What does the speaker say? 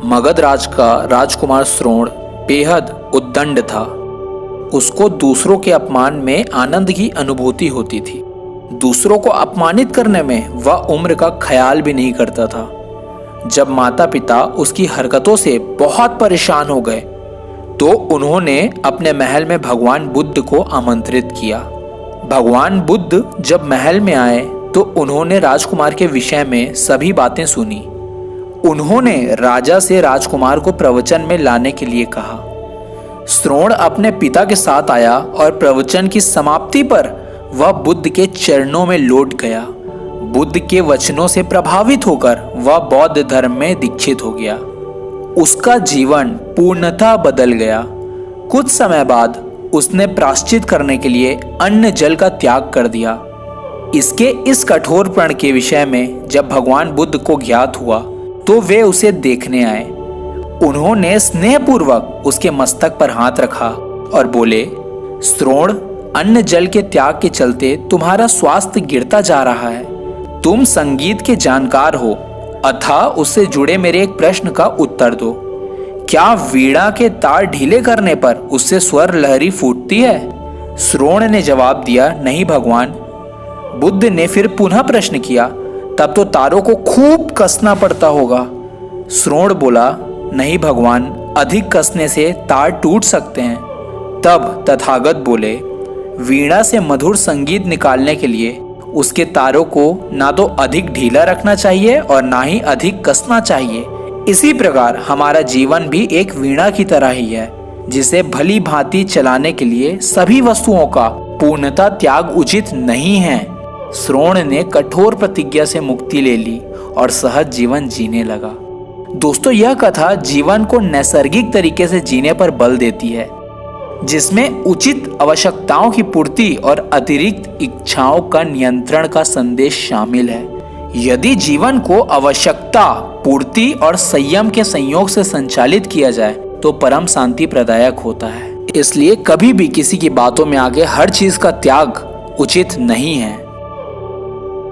मगध राज का राजकुमार श्रोण बेहद उद्दंड था। उसको दूसरों के अपमान में आनंद की अनुभूति होती थी। दूसरों को अपमानित करने में वह उम्र का ख्याल भी नहीं करता था। जब माता पिता उसकी हरकतों से बहुत परेशान हो गए तो उन्होंने अपने महल में भगवान बुद्ध को आमंत्रित किया। भगवान बुद्ध जब महल में आए तो उन्होंने राजकुमार के विषय में सभी बातें सुनी। उन्होंने राजा से राजकुमार को प्रवचन में लाने के लिए कहा। श्रोण अपने पिता के साथ आया और प्रवचन की समाप्ति पर वह बुद्ध के चरणों में लौट गया। बुद्ध के वचनों से प्रभावित होकर वह बौद्ध धर्म में दीक्षित हो गया। उसका जीवन पूर्णतः बदल गया। कुछ समय बाद उसने प्रायश्चित करने के लिए अन्न जल का त्याग कर दिया। इसके इस कठोर प्रण के विषय में जब भगवान बुद्ध को ज्ञात हुआ तो वे उसे देखने आए। उन्होंने स्नेहपूर्वक उसके मस्तक पर हाथ रखा और बोले, श्रोण, अन्न जल के त्याग के चलते तुम्हारा स्वास्थ्य गिरता जा रहा है। तुम संगीत के जानकार हो, अतः उससे जुड़े मेरे एक प्रश्न का उत्तर दो। क्या वीणा के तार ढीले करने पर उससे स्वर लहरी फूटती है? श्रोण ने जवाब दिया, नहीं भगवान। बुद्ध ने फिर पुनः प्रश्न किया, तब तो तारों को खूब कसना पड़ता होगा। श्रोण बोला, नहीं भगवान, अधिक कसने से तार टूट सकते हैं। तब तथागत बोले, वीणा से मधुर संगीत निकालने के लिए उसके तारों को ना तो अधिक ढीला रखना चाहिए और ना ही अधिक कसना चाहिए। इसी प्रकार हमारा जीवन भी एक वीणा की तरह ही है, जिसे भली भांति चलाने के लिए सभी वस्तुओं का पूर्णतः त्याग उचित नहीं है। श्रोण ने कठोर प्रतिज्ञा से मुक्ति ले ली और सहज जीवन जीने लगा। दोस्तों, यह कथा जीवन को नैसर्गिक तरीके से जीने पर बल देती है, जिसमें उचित आवश्यकताओं की पूर्ति और अतिरिक्त इच्छाओं का नियंत्रण का संदेश शामिल है। यदि जीवन को आवश्यकता, पूर्ति और संयम के संयोग से संचालित किया जाए तो परम शांति प्रदायक होता है। इसलिए कभी भी किसी की बातों में आके हर चीज का त्याग उचित नहीं है।